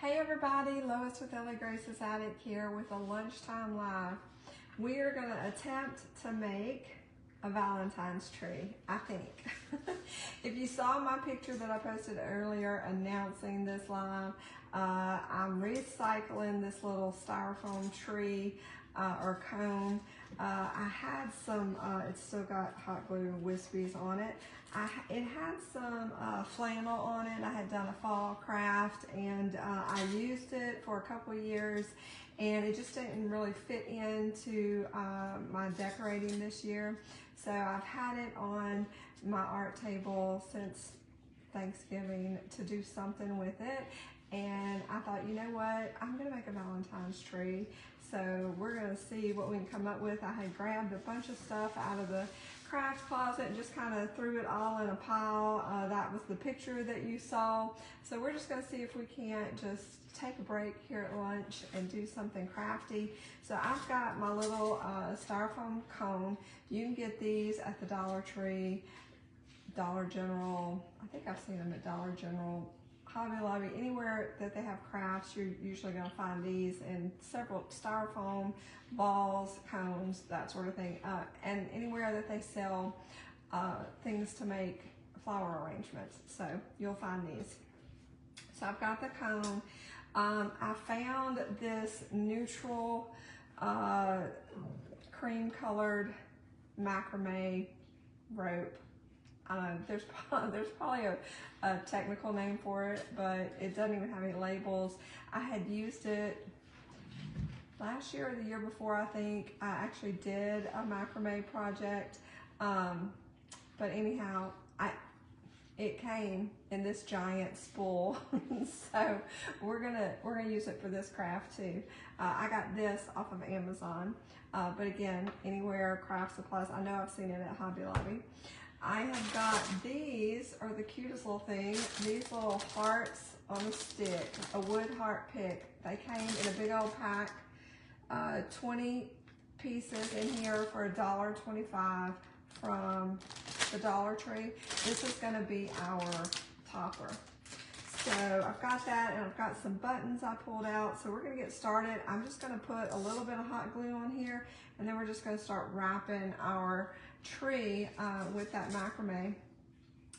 Hey everybody, Lois with Ellie Grace's Attic here with a lunchtime live. We are going to attempt to make a Valentine's tree, I think. If you saw my picture that I posted earlier announcing this live, I'm recycling this little styrofoam tree or cone. I had some, it's still got hot glue wispies on it. It had some flannel on it. I had done a fall craft and I used it for a couple of years and it just didn't really fit into my decorating this year. So I've had it on my art table since Thanksgiving to do something with it. And I thought, you know what, I'm gonna make a Valentine's tree. So we're gonna see what we can come up with. I had grabbed a bunch of stuff out of the craft closet and just kind of threw it all in a pile. That was the picture that you saw. So we're just gonna see if we can't just take a break here at lunch and do something crafty. So I've got my little styrofoam cone. You can get these at the Dollar Tree, Dollar General. I think I've seen them at Dollar General, Hobby Lobby, anywhere that they have crafts. You're usually going to find these in several styrofoam balls, cones, that sort of thing, and anywhere that they sell things to make flower arrangements. So you'll find these. So I've got the cone. I found this neutral cream colored macrame rope. There's probably a technical name for it, but it doesn't even have any labels. I had used it last year or the year before, I think. I actually did a macrame project, but anyhow, it came in this giant spool, so we're gonna use it for this craft too. I got this off of Amazon, but again, anywhere craft supplies. I know I've seen it at Hobby Lobby. I have got these, are the cutest little thing, these little hearts on a stick, a wood heart pick. They came in a big old pack, 20 pieces in here for $1.25 from the Dollar Tree. This is gonna be our topper. So I've got that, and I've got some buttons I pulled out. So we're gonna get started. I'm just gonna put a little bit of hot glue on here, and then we're just gonna start wrapping our tree with that macrame.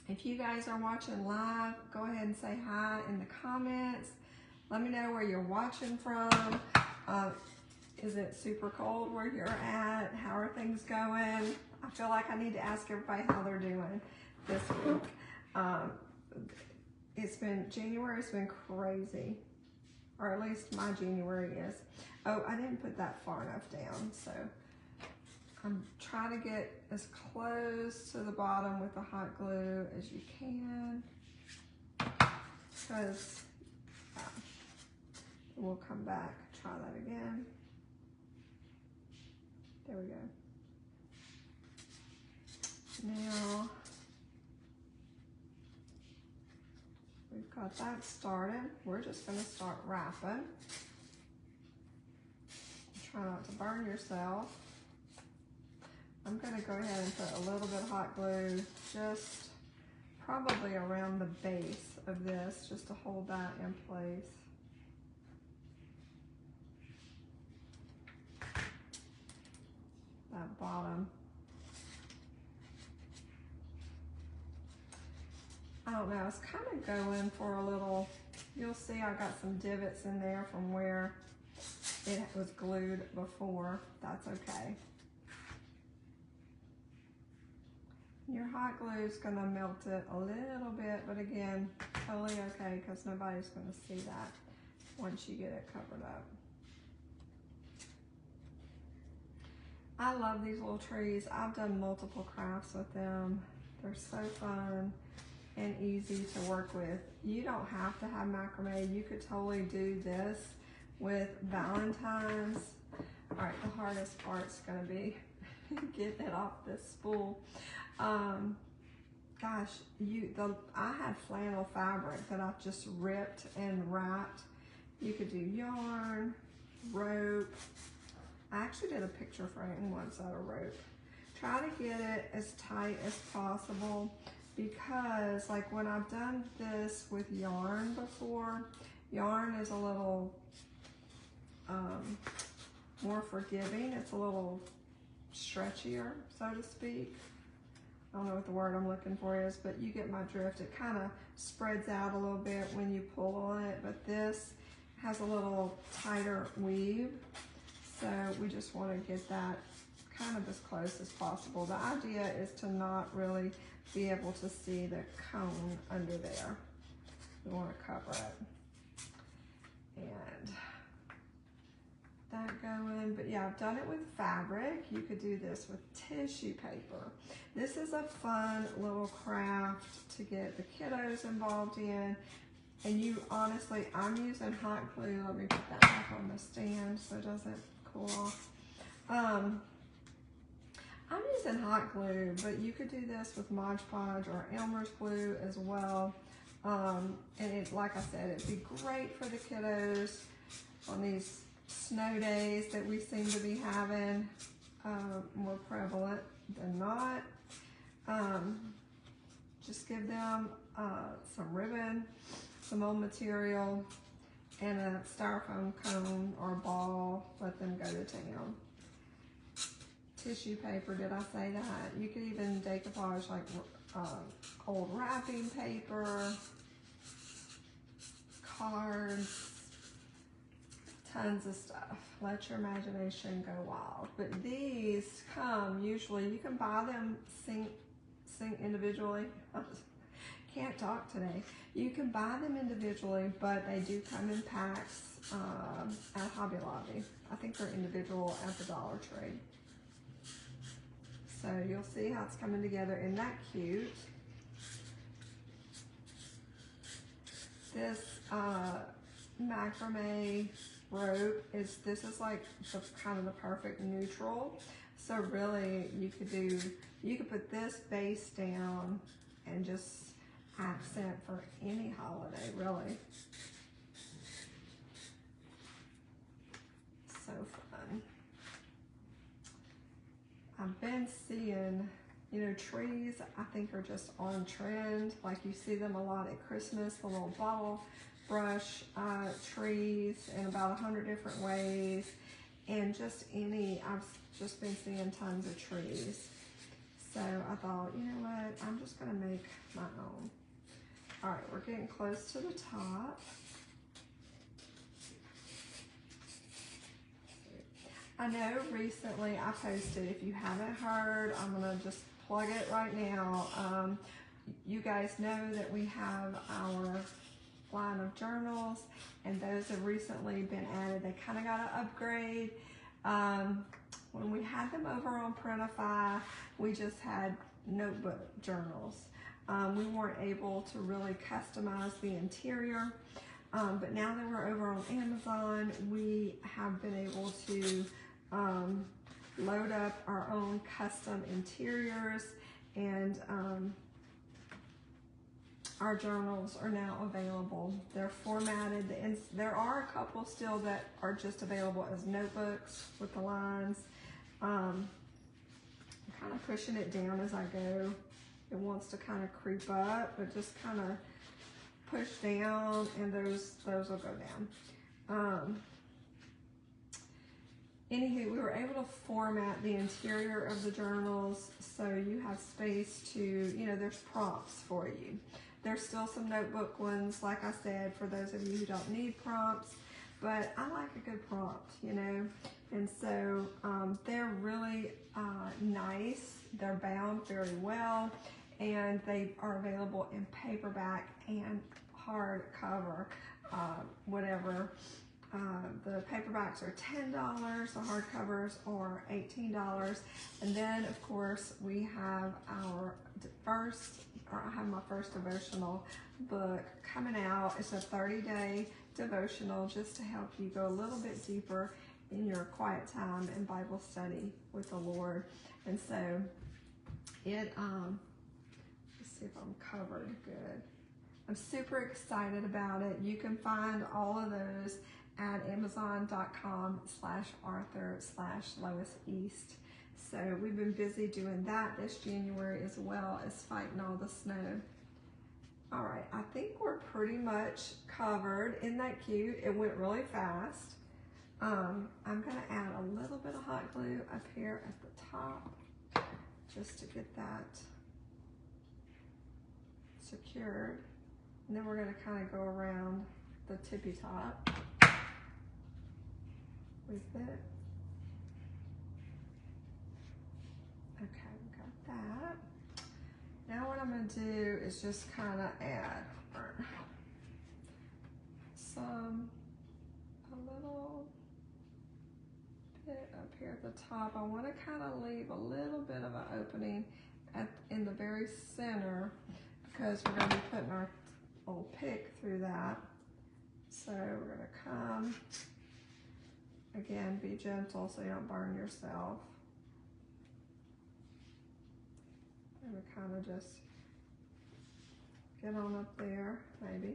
If you guys are watching live, go ahead and say hi in the comments. Let me know where you're watching from. Is it super cold where you're at? How are things going? I feel like I need to ask everybody how they're doing this week. January's been crazy, or at least my January is. Oh, I didn't put that far enough down, so I'm trying to get as close to the bottom with the hot glue as you can, because we'll come back, try that again. There we go. Now, we've got that started. We're just gonna start wrapping. Try not to burn yourself. I'm gonna go ahead and put a little bit of hot glue just probably around the base of this, just to hold that in place. That bottom. I don't know, it's kind of going for a little, you'll see I got some divots in there from where it was glued before. That's okay. Your hot glue is going to melt it a little bit, but again, totally okay, because nobody's going to see that once you get it covered up. I love these little trees. I've done multiple crafts with them. They're so fun and easy to work with. You don't have to have macrame. You could totally do this with Valentine's. All right, the hardest part's going to be getting it off this spool. Gosh, I had flannel fabric that I've just ripped and wrapped. You could do yarn, rope. I actually did a picture frame once out of rope. Try to get it as tight as possible, because like when I've done this with yarn before, yarn is a little more forgiving. It's a little stretchier, so to speak. I don't know what the word I'm looking for is, but you get my drift. It kind of spreads out a little bit when you pull on it, but this has a little tighter weave. So we just want to get that kind of as close as possible. The idea is to not really be able to see the cone under there. We want to cover it. And that going, but yeah, I've done it with fabric. You could do this with tissue paper. This is a fun little craft to get the kiddos involved in. And you honestly, I'm using hot glue. Let me put that back on the stand so it doesn't cool off. I'm using hot glue, but you could do this with Mod Podge or Elmer's glue as well. And it, like I said, it'd be great for the kiddos on these snow days that we seem to be having, more prevalent than not. Just give them some ribbon, some old material, and a styrofoam cone or ball. Let them go to town. Tissue paper, did I say that? You could even decoupage like old wrapping paper, cards, tons of stuff. Let your imagination go wild. But these come usually, you can buy them sing individually. I can't talk today. You can buy them individually, but they do come in packs at Hobby Lobby. I think they're individual at the Dollar Tree. So you'll see how it's coming together. Isn't that cute? This macrame rope is, this is like the kind of the perfect neutral. So really you could put this base down and just accent for any holiday, really. So fun. I've been seeing, you know, trees I think are just on trend. Like you see them a lot at Christmas, the little bottle brush trees in about 100 different ways. And just I've just been seeing tons of trees. So I thought, you know what, I'm just gonna make my own. All right, we're getting close to the top. I know recently I posted, if you haven't heard, I'm gonna just plug it right now. You guys know that we have our line of journals, and those have recently been added. They kind of got an upgrade. When we had them over on Printify, we just had notebook journals. We weren't able to really customize the interior, but now that we're over on Amazon, we have been able to load up our own custom interiors, and our journals are now available. They're formatted, and there are a couple still that are just available as notebooks with the lines. I'm kind of pushing it down as I go. It wants to kind of creep up, but just kind of push down, and those will go down. Anywho, we were able to format the interior of the journals so you have space to, you know, there's prompts for you. There's still some notebook ones, like I said, for those of you who don't need prompts, but I like a good prompt, you know, and so they're really nice. They're bound very well, and they are available in paperback and hardcover, whatever. The paperbacks are $10, the hardcovers are $18, and then of course we have our I have my first devotional book coming out. It's a 30-day devotional just to help you go a little bit deeper in your quiet time and Bible study with the Lord. And so it, let's see if I'm covered good. I'm super excited about it. You can find all of those at amazon.com/Arthur/Lois East. So we've been busy doing that this January, as well as fighting all the snow. All right, I think we're pretty much covered. Isn't that cute? It went really fast. I'm gonna add a little bit of hot glue up here at the top just to get that secured. And then we're gonna kind of go around the tippy top with it. Okay, we got that. Now what I'm gonna do is just kind of add a little bit up here at the top. I want to kind of leave a little bit of an opening in the very center because we're going to be putting our little pick through that. So we're going to come, again, be gentle so you don't burn yourself. And we kind of just get on up there, maybe.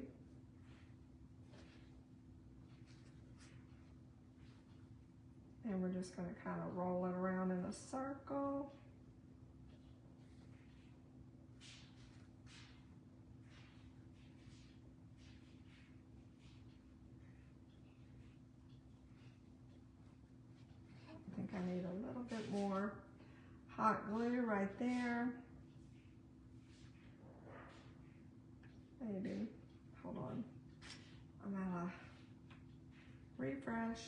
And we're just going to kind of roll it around in a circle. I think I need a little bit more hot glue right there. Maybe, hold on, I'm at a refresh.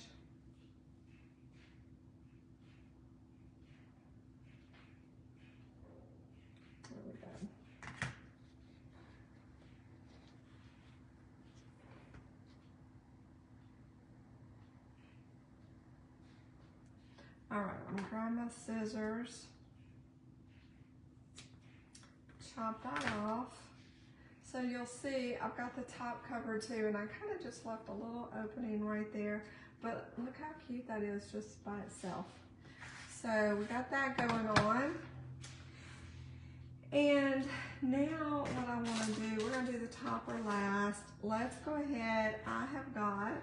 There we go. All right, I'm gonna grab my scissors, chop that off. So you'll see I've got the top covered too, and I kind of just left a little opening right there, but look how cute that is just by itself. So we got that going on. And now what I want to do, we're going to do the topper last. Let's go ahead. I have got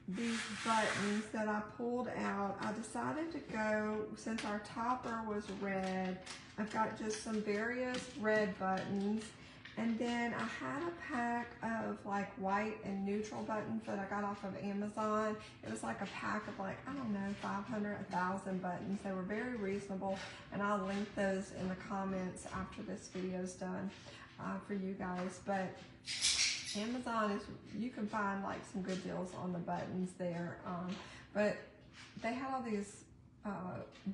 these buttons that I pulled out. I decided to go, since our topper was red, I've got just some various red buttons. And then I had a pack of like white and neutral buttons that I got off of Amazon. It was like a pack of like, I don't know, 500, 1,000 buttons. They were very reasonable, and I'll link those in the comments after this video's done for you guys. But Amazon is, you can find like some good deals on the buttons there. But they had all these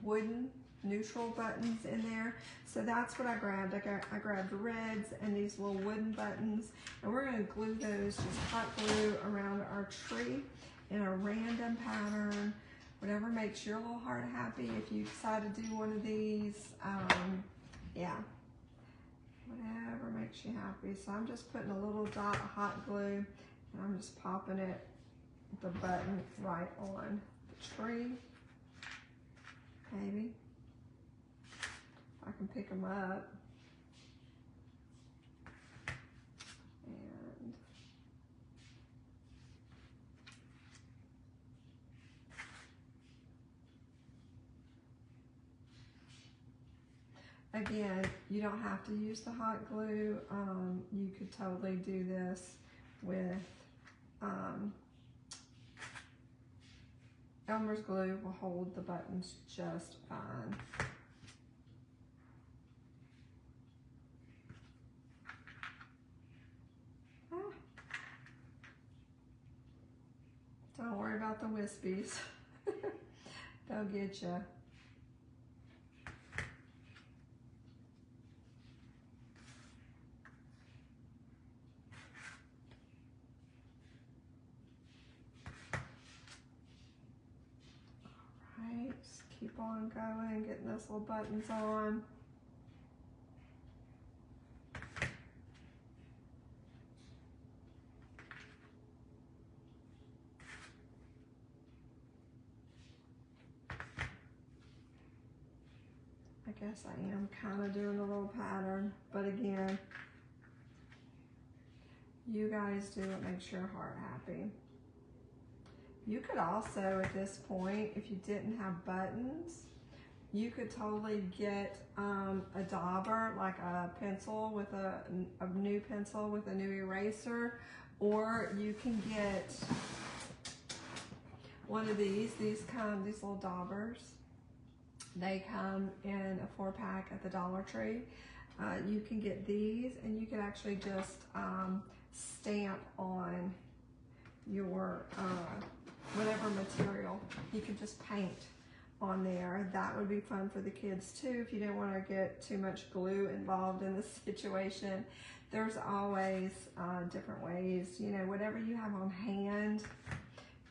wooden neutral buttons in there, so that's what I grabbed. I grabbed reds and these little wooden buttons, and we're going to glue those, just hot glue around our tree in a random pattern, whatever makes your little heart happy. If you decide to do one of these, yeah, whatever makes you happy. So I'm just putting a little dot of hot glue, and I'm just popping it, the button, right on the tree, maybe. I can pick them up. And again, you don't have to use the hot glue. You could totally do this with Elmer's glue. Will hold the buttons just fine. Don't worry about the wispies. They'll get you. Alright, just keep on going, getting those little buttons on. I guess I am kind of doing a little pattern, but again, you guys do what makes your heart happy. You could also, at this point, if you didn't have buttons, You could totally get a dauber, like a pencil with a new pencil with a new eraser, or you can get one of these. These little daubers. They come in a 4-pack at the Dollar Tree. You can get these, and you can actually just stamp on your whatever material. You can just paint on there. That would be fun for the kids too if you didn't want to get too much glue involved in the situation. There's always different ways, you know, whatever you have on hand.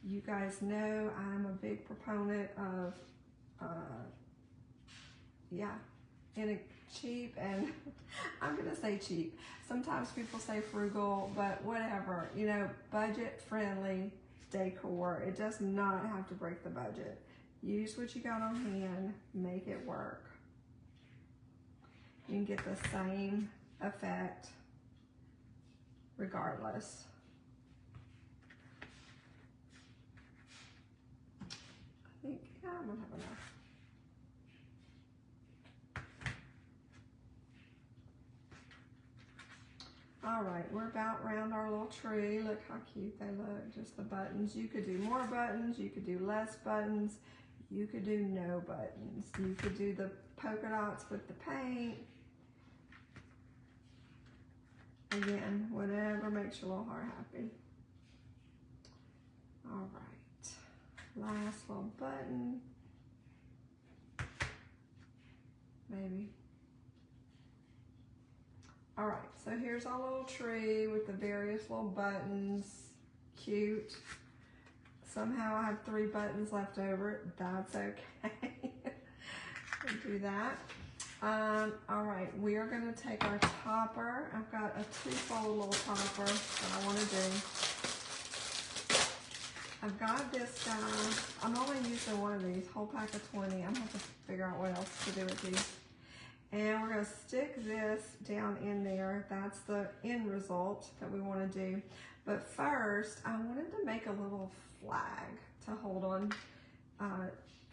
You guys know I'm a big proponent of cheap, and I'm gonna say cheap. Sometimes people say frugal, but whatever, you know, budget friendly decor. It does not have to break the budget. Use what you got on hand, make it work. You can get the same effect regardless. I think, yeah, I'm gonna have enough. All right, we're about around our little tree. Look how cute they look, just the buttons. You could do more buttons, you could do less buttons, you could do no buttons. You could do the polka dots with the paint. Again, whatever makes your little heart happy. All right, last little button. Maybe. All right, so here's our little tree with the various little buttons. Cute. Somehow I have 3 buttons left over. That's okay. We'll do that. All right, we are going to take our topper. I've got a 2-fold little topper that I want to do. I've got this guy. I'm only using one of these, whole pack of 20. I'm going to have to figure out what else to do with these. And we're going to stick this down in there. That's the end result that we want to do. But first, I wanted to make a little flag to hold on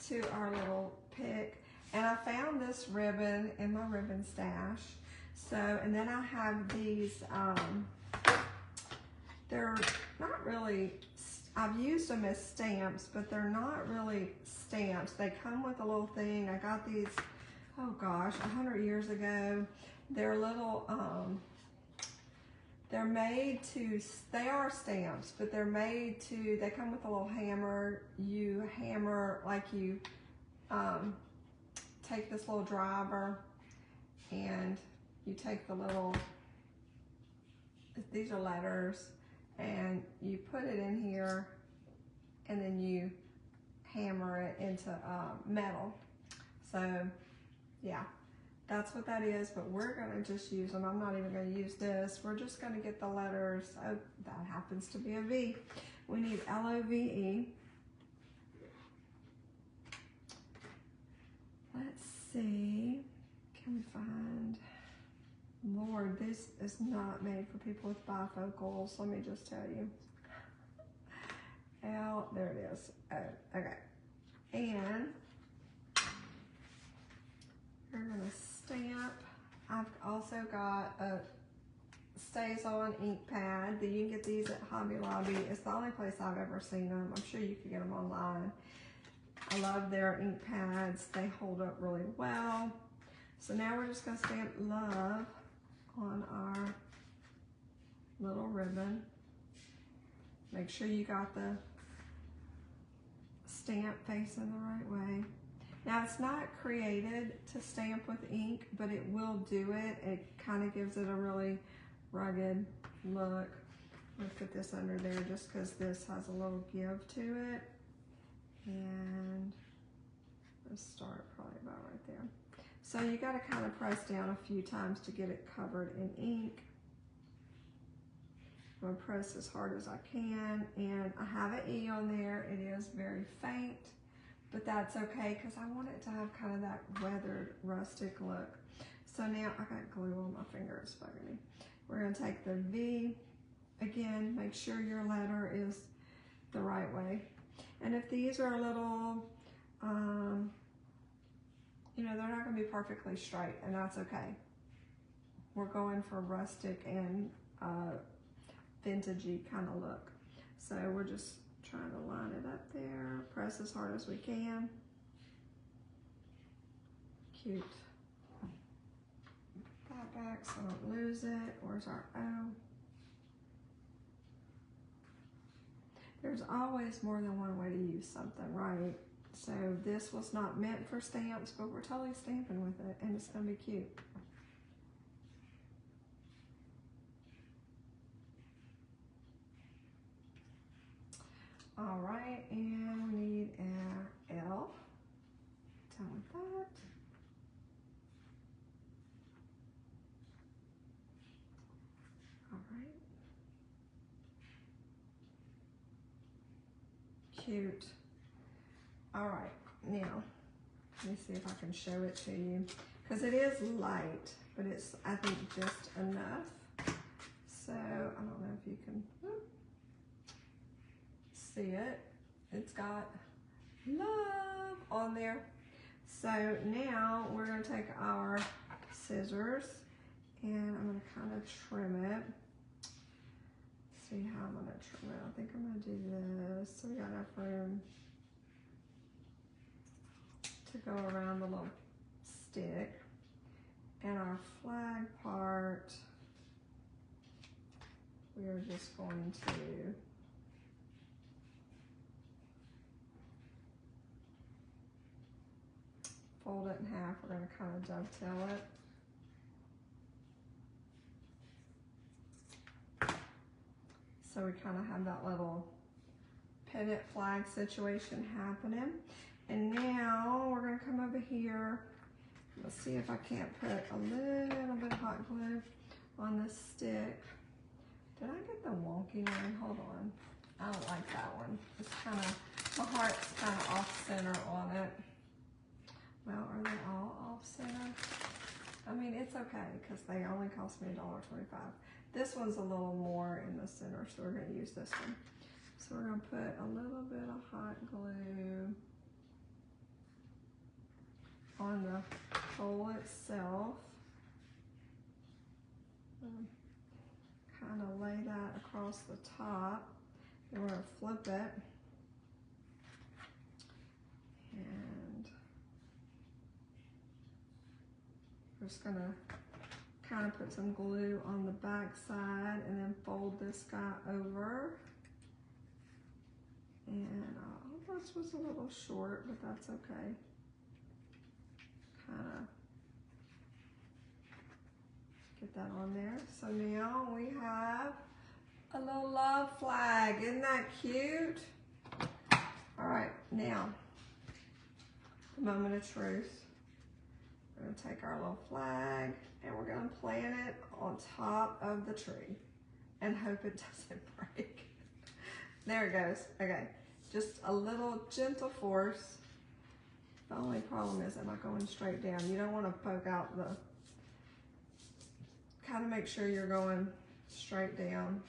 to our little pick. And I found this ribbon in my ribbon stash. So, and then I have these, they're not really, I've used them as stamps, but they're not really stamps. They come with a little thing. I got these, oh gosh, 100 years ago. They're little, they're made to, they are stamps, but they're made to, they come with a little hammer. You hammer, like you take this little driver and you take the little, these are letters, and you put it in here and then you hammer it into metal. So yeah, that's what that is, but we're gonna just use them. I'm not even gonna use this. We're just gonna get the letters. Oh, that happens to be a V. We need L-O-V-E. Let's see, can we find, Lord, this is not made for people with bifocals. Let me just tell you. L, there it is. Oh, okay. And we're gonna stamp. I've also got a Stays On ink pad. You can get these at Hobby Lobby. It's the only place I've ever seen them. I'm sure you can get them online. I love their ink pads. They hold up really well. So now we're just gonna stamp love on our little ribbon. Make sure you got the stamp facing the right way. Now it's not created to stamp with ink, but it will do it. It kind of gives it a really rugged look. I'm gonna put this under there just because this has a little give to it. And let's start probably about right there. So you got to kind of press down a few times to get it covered in ink. I'm going to press as hard as I can, and I have an E on there. It is very faint, but that's okay because I want it to have kind of that weathered, rustic look. So now I got glue on my finger, it's bugging me. We're going to take the V. Again, make sure your letter is the right way. And if these are a little you know, they're not gonna be perfectly straight, and that's okay. We're going for rustic and vintagey kind of look. So we're just trying to line it up there, press as hard as we can. Cute. That back so I don't lose it. Where's our O? There's always more than one way to use something, right? So this was not meant for stamps, but we're totally stamping with it, and it's gonna be cute. All right, and we need our L. Done with that. All right. Cute. All right, now, let me see if I can show it to you. Because it is light, but it's, I think, just enough. So, I don't know if you can see it. It's got love on there. So now we're going to take our scissors and I'm going to kind of trim it. See how I'm going to trim it. I think I'm going to do this so we got enough room to go around the little stick. And our flag part, we are just going to fold it in half. We're going to kind of dovetail it. So we kind of have that little pennant flag situation happening. And now we're going to come over here. Let's see if I can't put a little bit of hot glue on this stick. Did I get the wonky one? Hold on. I don't like that one. It's kind of, my heart's kind of off center on it. Well, are they all off center? I mean, it's okay because they only cost me $1.25. This one's a little more in the center, so we're going to use this one. So we're going to put a little bit of hot glue on the hole itself. Kind of lay that across the top. Then we're going to flip it. And we're just going to kind of put some glue on the back side and then fold this guy over. And this was a little short, but that's okay. Kind of get that on there. So now we have a little love flag. Isn't that cute? All right, now, the moment of truth. We're gonna take our little flag and we're gonna plant it on top of the tree and hope it doesn't break. There it goes. Okay, just a little gentle force. The only problem is, am I going straight down? You don't want to poke out the, kind of make sure you're going straight down.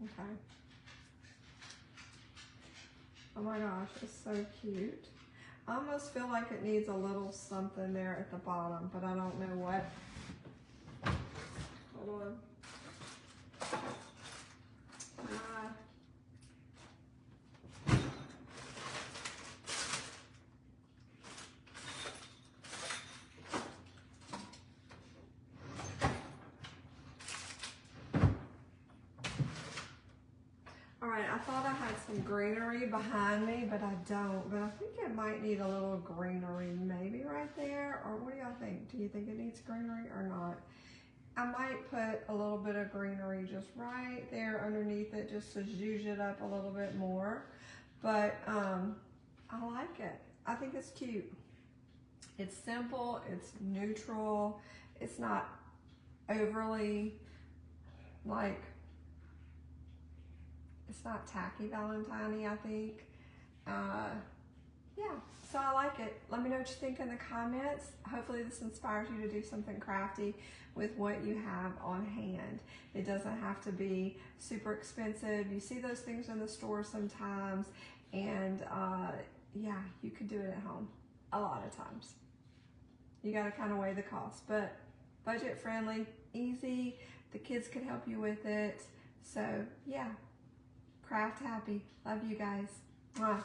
Okay. Oh my gosh, it's so cute. I almost feel like it needs a little something there at the bottom, but I don't know what. Hold on. All right, I thought I had some greenery behind me, but I don't. But I think it might need a little greenery maybe right there. Or what do y'all think? Do you think it needs greenery or not? I might put a little bit of greenery just right there underneath it just to zhuzh it up a little bit more. But I like it. I think it's cute. It's simple, it's neutral, it's not overly like, it's not tacky Valentine-y, I think. yeah, so I like it. Let me know what you think in the comments. Hopefully this inspires you to do something crafty with what you have on hand. It doesn't have to be super expensive. You see those things in the store sometimes, and yeah, you could do it at home a lot of times. You got to kind of weigh the cost, but budget friendly, easy. The kids can help you with it. So yeah, craft happy. Love you guys. Mwah.